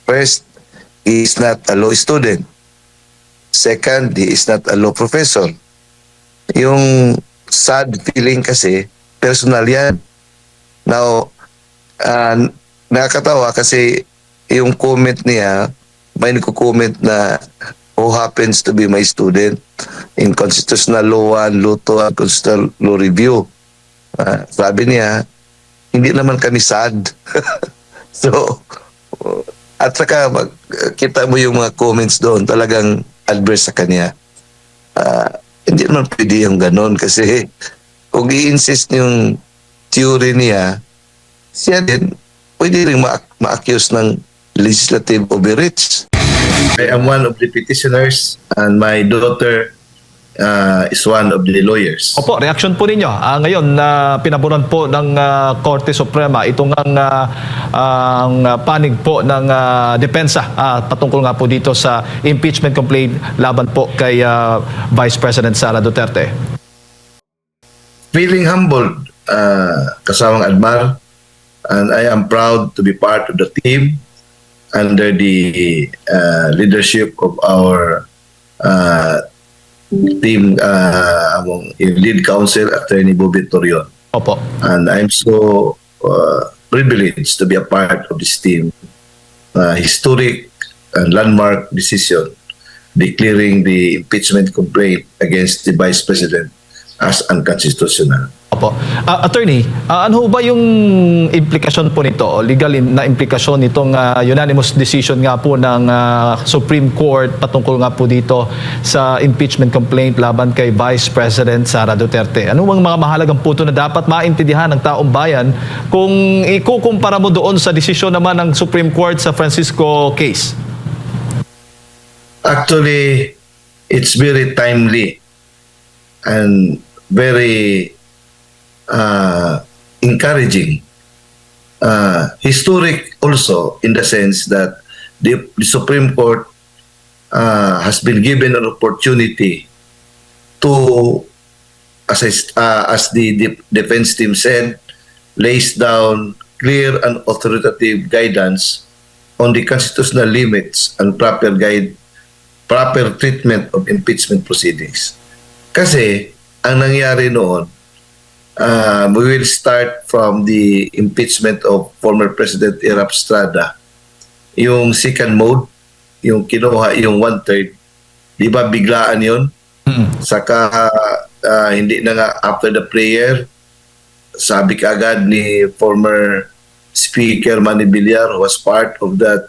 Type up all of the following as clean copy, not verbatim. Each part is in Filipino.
First, he is not a law student. Second, he is not a law professor. Yung sad feeling kasi, personal yan. Now, nakakatawa kasi yung comment niya, may nagko-comment na who happens to be my student in Constitutional Law 1, Law 2, and Constitutional Law Review. Sabi niya, hindi naman kami sad. So, at saka kita mo yung mga comments doon, talagang adverse sa kanya. Hindi naman pwede yung ganon kasi kung i-insist yung theory niya, siya din pwede rin ma-accuse ng legislative overreach. I am one of the petitioners and my daughter is one of the lawyers. Opo, reaction po ninyo. Ngayon, pinaburan po ng Korte Suprema itong ang panig po ng depensa patungkol nga po dito sa impeachment complaint laban po kay Vice President Sara Duterte. Feeling humbled, kasamang Admar, and I am proud to be part of the team under the leadership of our team, lead counsel, Attorney Bobby Torion. Opo. And I'm so privileged to be a part of this team. Historic and landmark decision declaring the impeachment complaint against the Vice President as unconstitutional. Opo. Attorney, ano ba yung implikasyon po nito, legal na implikasyon nitong unanimous decision nga po ng Supreme Court patungkol nga po dito sa impeachment complaint laban kay Vice President Sara Duterte? Ano bang mga mahalagang punto na dapat maintindihan ng taong bayan kung ikukumpara mo doon sa desisyon naman ng Supreme Court sa Francisco case? Actually, it's very timely and very encouraging, historic also in the sense that the Supreme Court has been given an opportunity to, as the defense team said, lays down clear and authoritative guidance on the constitutional limits and proper treatment of impeachment proceedings. Kasi ang nangyari noon, we will start from the impeachment of former President Erap Estrada. Yung second mode, yung kinuha, yung 1/3, di ba biglaan yun? Saka hindi na nga after the prayer, sabi kaagad ni former Speaker Manny Villar, who was part of that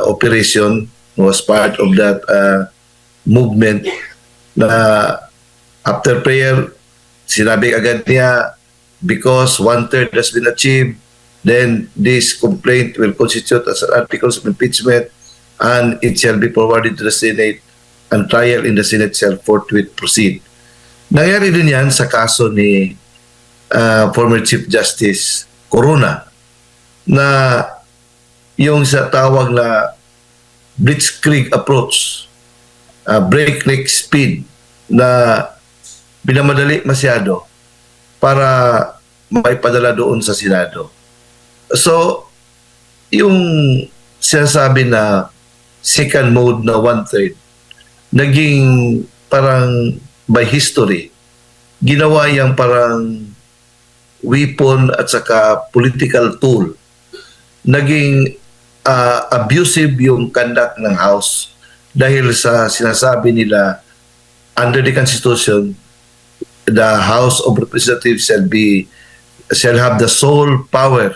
operation, who was part of that movement, na after prayer, sinabi agad niya, because 1/3 has been achieved, then this complaint will constitute as an articles of impeachment and it shall be forwarded to the Senate and trial in the Senate shall forthwith proceed. Nangyari din yan sa kaso ni former Chief Justice Corona na yung sa tawag na blitzkrieg approach, breakneck speed na pinamadali masyado para maipadala doon sa Senado. So, yung sinasabi na second mode na 1/3, naging parang by history, ginawa yung parang weapon at saka political tool. Naging abusive yung conduct ng House dahil sa sinasabi nila under the Constitution, the House of Representatives shall have the sole power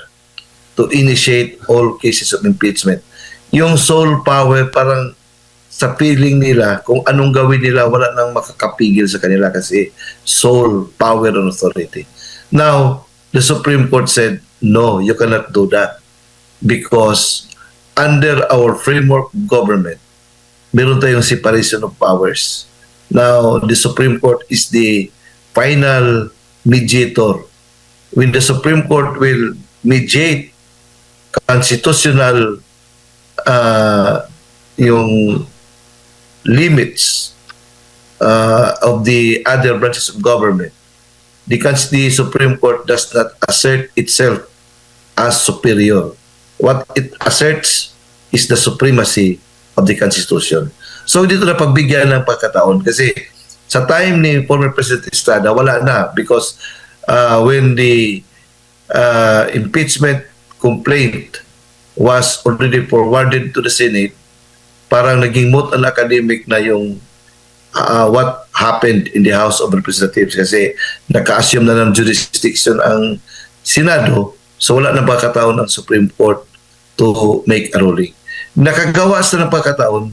to initiate all cases of impeachment. Yung sole power, parang sa feeling nila, kung anong gawin nila, wala nang makakapigil sa kanila kasi sole power and authority. Now, the Supreme Court said, no, you cannot do that because under our framework of government, meron tayong separation of powers. Now, the Supreme Court is the final mediator. When the Supreme Court will mediate constitutional yung limits of the other branches of government, the Supreme Court does not assert itself as superior. What it asserts is the supremacy of the Constitution. So dito na pagbigyan ng pagkataon kasi sa time ni former President Estrada, wala na because when the impeachment complaint was already forwarded to the Senate, parang naging moot and academic na yung what happened in the House of Representatives kasi naka-assume na ng jurisdiction ang Senado, so wala na pagkataon ang Supreme Court to make a ruling. Nakagawas na ng pagkataon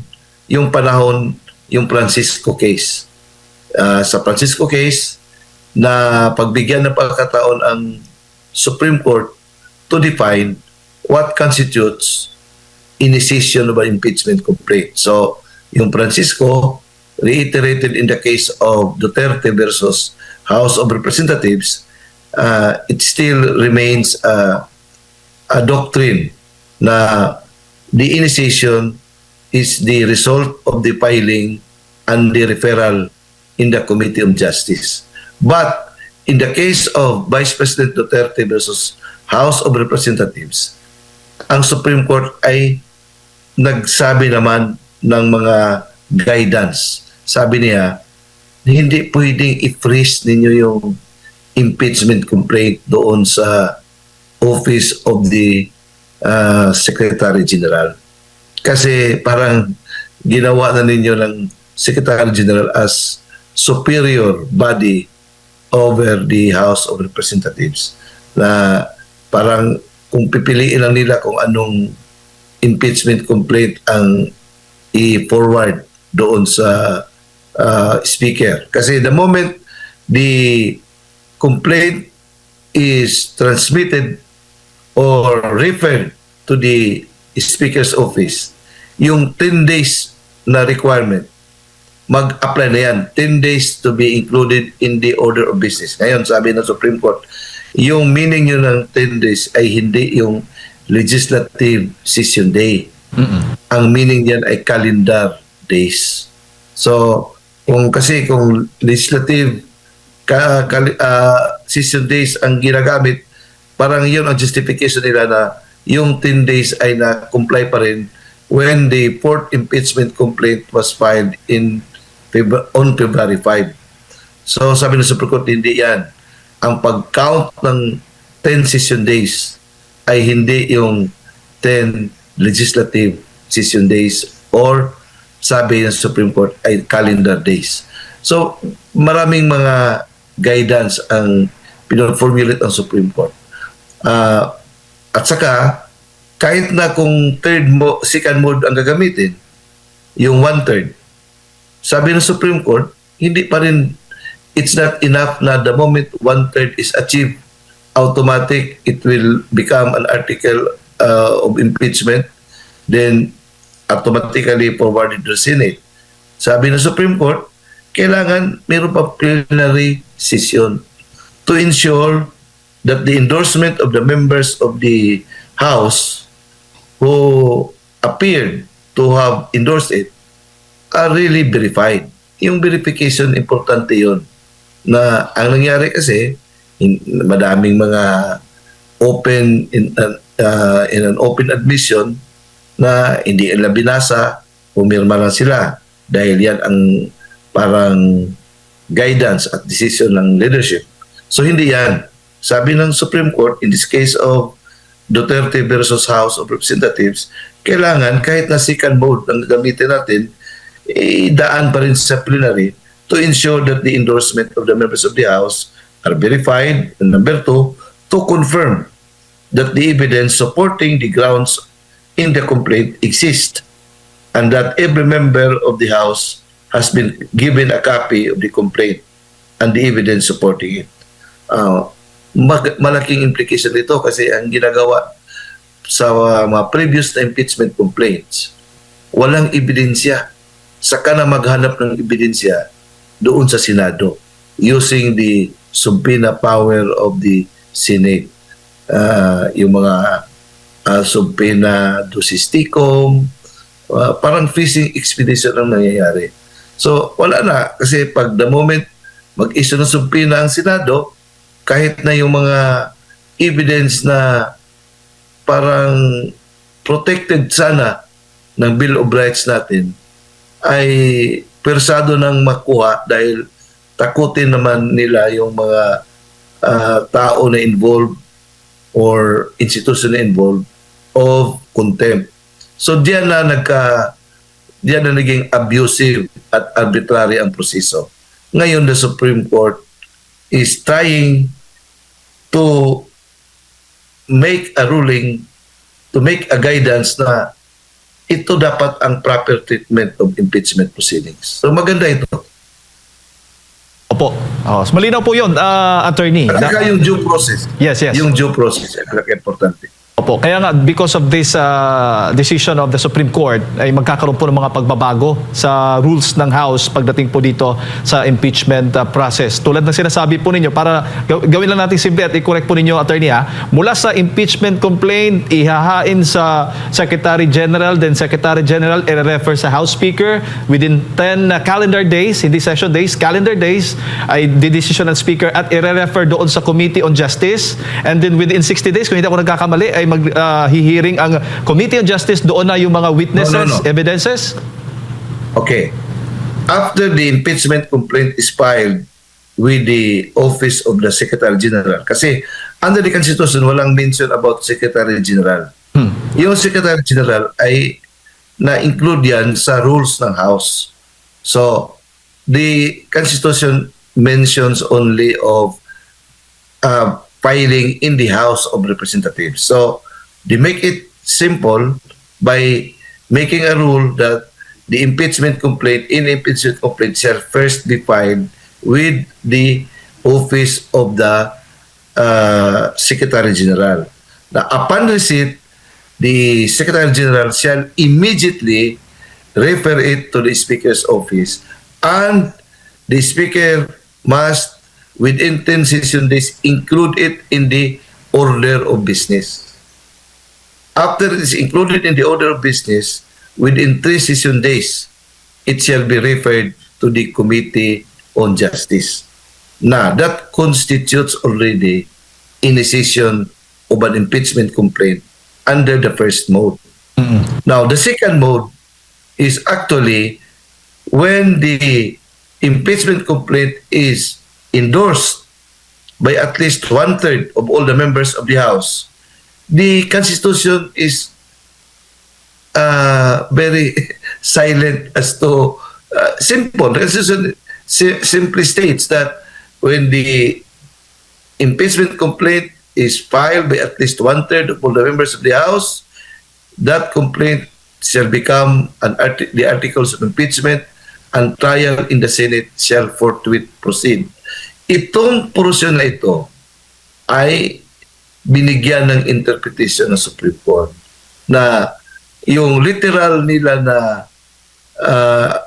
yung panahon, yung Francisco case. Sa Francisco case, na pagbigyan ng pagkataon ang Supreme Court to define what constitutes initiation of an impeachment complaint. So, yung Francisco reiterated in the case of Duterte versus House of Representatives, it still remains a doctrine na the initiation is the result of the filing and the referral in the Committee of Justice. But in the case of Vice President Duterte versus House of Representatives, ang Supreme Court ay nagsabi naman ng mga guidance. Sabi niya, hindi pwedeng i-freeze ninyo yung impeachment complaint doon sa office of the Secretary General. Kasi parang ginawa na ninyo ng Secretary General as superior body over the House of Representatives na parang kung pipiliin lang nila kung anong impeachment complaint ang i-forward doon sa speaker. Kasi the moment the complaint is transmitted or referred to the speaker's office, yung 10 days na requirement, mag-apply na yan. 10 days to be included in the order of business. Ngayon, sabi ng Supreme Court, yung meaning yun ng 10 days ay hindi yung legislative session day. Ang meaning yan ay calendar days. So, kung legislative session days ang ginagamit, parang yun ang justification nila na yung 10 days ay na-comply pa rin when the fourth impeachment complaint was filed on February 5. So sabi ng Supreme Court, hindi yan. Ang pag-count ng 10 session days ay hindi yung 10 legislative session days or sabi ng Supreme Court ay calendar days. So maraming mga guidance ang pinoformulate ng Supreme Court. At saka, kahit na kung second mode ang gagamitin, yung 1/3, sabi ng Supreme Court, hindi pa rin, it's not enough na the moment 1/3 is achieved, automatic, it will become an article of impeachment, then automatically forwarded to the Senate. Sabi ng Supreme Court, kailangan meron pa plenary session to ensure that the endorsement of the members of the House who appeared to have endorsed it are really verified. Yung verification, importante yun. Na ang nangyari kasi, madaming mga open in an open admission na hindi nila binasa, pumirma lang sila dahil yan ang parang guidance at decision ng leadership. So hindi yan. Sabi ng Supreme Court, in this case of Duterte versus House of Representatives, kailangan kahit na second mode ang gamitin natin, idaan pa rin sa plenary to ensure that the endorsement of the members of the House are verified. And number 2, to confirm that the evidence supporting the grounds in the complaint exist and that every member of the House has been given a copy of the complaint and the evidence supporting it. Malaking implication nito kasi ang ginagawa sa mga previous na impeachment complaints, walang ebidensya. Saka na maghanap ng ebidensya doon sa Senado using the subpoena power of the Senate. Yung mga subpoena dosisticum, parang fishing expedition ang nangyayari. So wala na kasi pag the moment mag-issue ng subpoena ang Senado, kahit na yung mga evidence na parang protected sana ng Bill of Rights natin ay persado ng makuha dahil takutin naman nila yung mga tao na involved or institution na involved of contempt. So diyan na naging abusive at arbitrary ang proseso. Ngayon, the Supreme Court is trying to make a ruling, to make a guidance na ito dapat ang proper treatment of impeachment proceedings. So maganda ito. Opo. Malinaw po yun, attorney. Saka yung due process. Yes, yes. Yung due process ay importante. Opo, kaya nga because of this decision of the Supreme Court ay magkakaroon po ng mga pagbabago sa rules ng House pagdating po dito sa impeachment process. Tulad ng sinasabi po ninyo, para gawin lang natin simple at i-correct po ninyo, attorney, mula sa impeachment complaint, ihahain sa Secretary General, then Secretary General i-refer sa House Speaker within 10 calendar days, hindi session days, calendar days, ay di-decision ng Speaker at i-refer doon sa Committee on Justice, and then within 60 days, kung hindi ako nagkakamali, ay maghihiring ang Committee on Justice, doon na yung mga witnesses, No. evidences? Okay. After the impeachment complaint is filed with the Office of the Secretary General, kasi under the Constitution, walang mention about Secretary General. Yung Secretary General ay na-include yan sa rules ng House. So, the Constitution mentions only of filing in the House of Representatives. So, they make it simple by making a rule that the impeachment complaint shall first be filed with the Office of the Secretary General. Now, upon receipt, the Secretary General shall immediately refer it to the Speaker's office, and the Speaker must, within 10 session days, include it in the order of business. After it is included in the order of business, within 3 session days, it shall be referred to the Committee on Justice. Now, that constitutes already initiation of an impeachment complaint under the first mode. Now, the second mode is actually when the impeachment complaint is endorsed by at least 1/3 of all the members of the House. The Constitution is very silent as to simple. The Constitution simply states that when the impeachment complaint is filed by at least 1/3 of all the members of the House, that complaint shall become the articles of impeachment, and trial in the Senate shall forthwith proceed. Itong porosyon na ito ay binigyan ng interpretation ng Supreme Court na yung literal nila na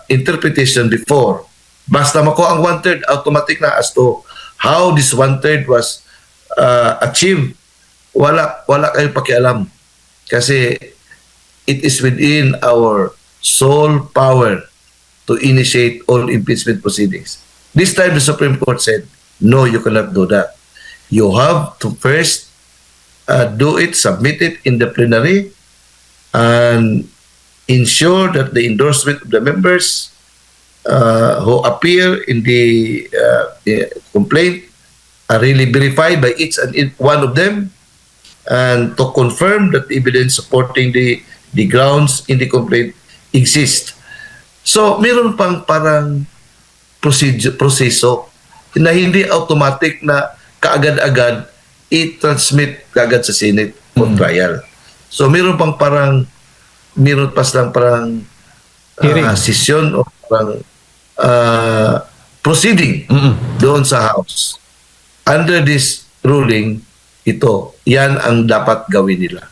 interpretation before, basta makuha ang 1/3, automatic na as to how this 1/3 was achieved, wala kayong pakialam. Kasi it is within our sole power to initiate all impeachment proceedings. This time the Supreme Court said, no, you cannot do that. You have to first do it, submit it in the plenary, and ensure that the endorsement of the members who appear in the complaint are really verified by each and one of them, and to confirm that the evidence supporting the grounds in the complaint exist. So, meron pang parang proseso na hindi automatic na kaagad-agad i-transmit kaagad sa Senate for trial. So, meron pa silang parang session o parang proceeding doon sa House. Under this ruling, yan ang dapat gawin nila.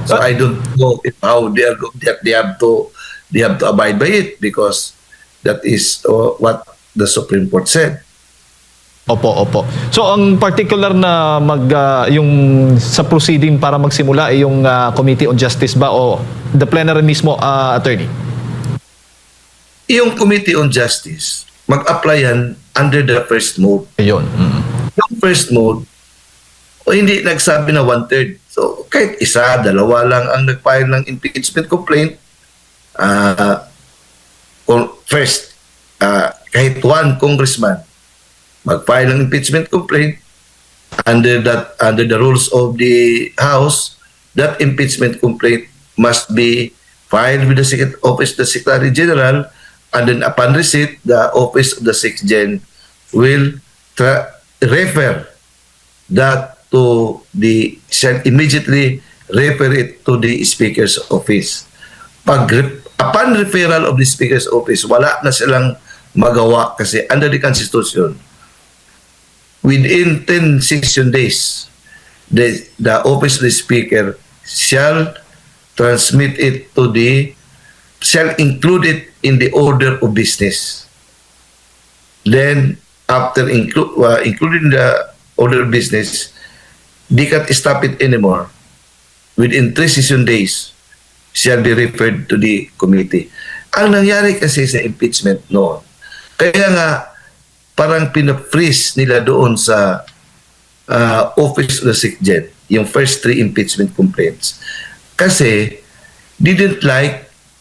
So I don't know how they have to abide by it, because that is what the Supreme Court said. Opo. So ang particular na yung sa proceeding para magsimula ay yung Committee on Justice ba o the plenary mismo, attorney? Yung Committee on Justice, mag-apply yan under the first mode. Ayun. Yung first mode, hindi nagsabi na 1/3. So kahit isa, dalawa lang ang nag-file ng impeachment complaint, uh, first, kahit one congressman mag-file ng impeachment complaint under the rules of the House, that impeachment complaint must be filed with the office of the Secretary General, and then upon receipt, the office of the SecGen will refer that to the immediately refer it to the Speaker's office. Upon referral of the Speaker's office, wala na silang magawa kasi under the Constitution, within 10 session days, the office of the Speaker shall transmit it to shall include it in the order of business. Then, after including the order of business, they can't stop it anymore. Within 3 session days, shall be referred to the committee. Ang nangyari kasi sa impeachment noon, kaya nga parang pina-freeze nila doon sa office of the SecGen, yung first 3 impeachment complaints. Kasi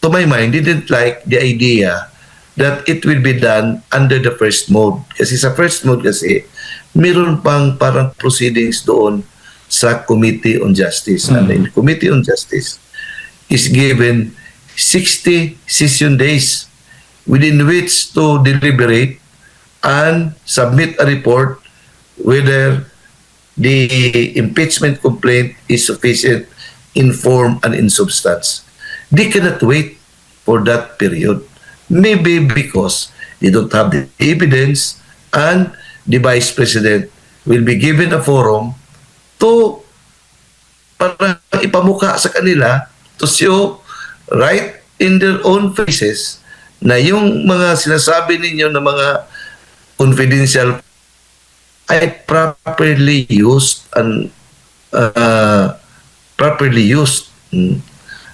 to my mind, didn't like the idea that it will be done under the first mode. Kasi sa first mode kasi, meron pang parang proceedings doon sa Committee on Justice. And the Committee on Justice is given 60 session days within which to deliberate and submit a report whether the impeachment complaint is sufficient in form and in substance. They cannot wait for that period. Maybe because they don't have the evidence, and the Vice President will be given a forum to para ipamukha sa kanila to show right in their own faces na yung mga sinasabi ninyo na mga confidential ay properly used and properly used.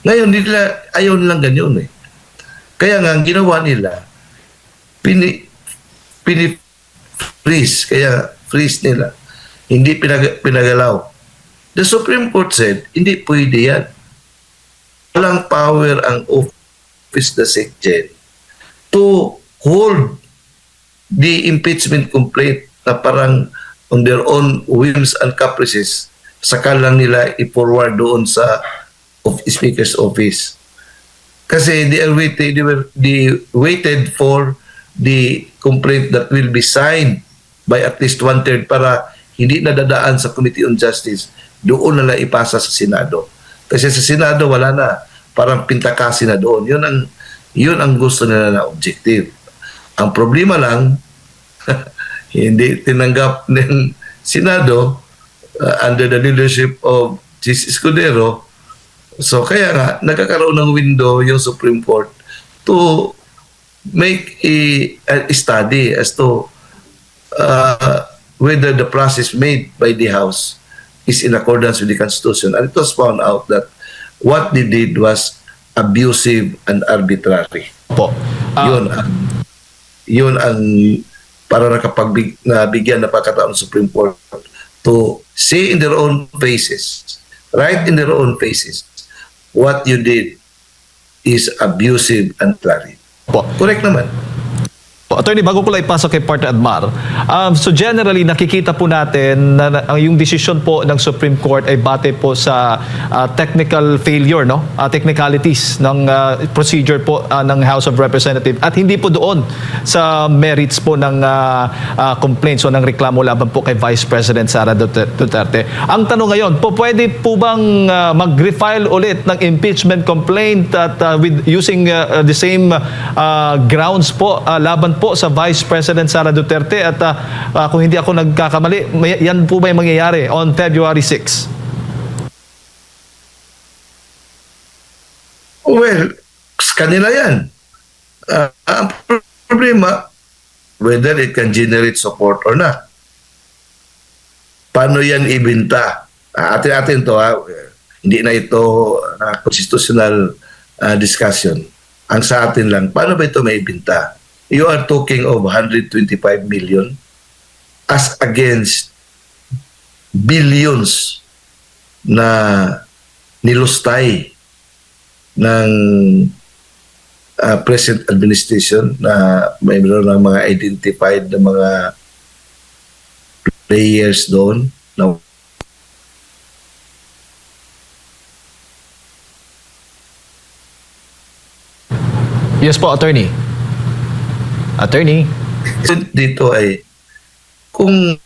Ngayon, ayaw nilang ganyan eh. Kaya nga, ang ginawa nila, freeze. Kaya freeze nila. Hindi pinagalaw. The Supreme Court said, hindi pwede yan. Walang power ang office the SecGen to hold the impeachment complaint na parang on their own whims and caprices, saka lang nila i-forward doon sa Speaker's office. Kasi they waited for the complaint that will be signed by at least 1/3 para hindi na dadaan sa Committee on Justice, doon na lang ipasa sa Senado. Kasi sa Senado wala na, parang pintakasi na doon. Yun ang gusto nila na objective. Ang problema lang, hindi tinanggap ng Senado under the leadership of Chis Escudero. So kaya nga, nagkakaroon ng window yung Supreme Court to make a study as to whether the process made by the House is in accordance with the Constitution. And it was found out that what they did was abusive and arbitrary. Po. Yun ang para nabigyan na pagkataon ng Supreme Court to say in their own faces, right in their own faces, what you did is abusive and arbitrary. Correct naman. Attorney, bago ko lang ipasok kay Partner Admar, so generally nakikita po natin na yung desisyon po ng Supreme Court ay base po sa technical failure, no? Technicalities ng procedure po ng House of Representatives at hindi po doon sa merits po ng complaints o ng reklamo laban po kay Vice President Sara Duterte. Ang tanong ngayon, pwede po bang mag-refile ulit ng impeachment complaint at using the same grounds po laban po sa Vice President Sara Duterte at kung hindi ako nagkakamali, yan po ba yung mangyayari on February 6? Well, kanila yan. Ang problema, whether it can generate support or not. Paano yan ibinta? Atin-atin to, hindi na ito constitutional discussion. Ang sa atin lang, paano ba ito may ibinta? You are talking of 125 million as against billions na nilustay ng present administration na mayroon ng mga identified na mga players doon na Yes po, attorney. Attorney. dito ay kung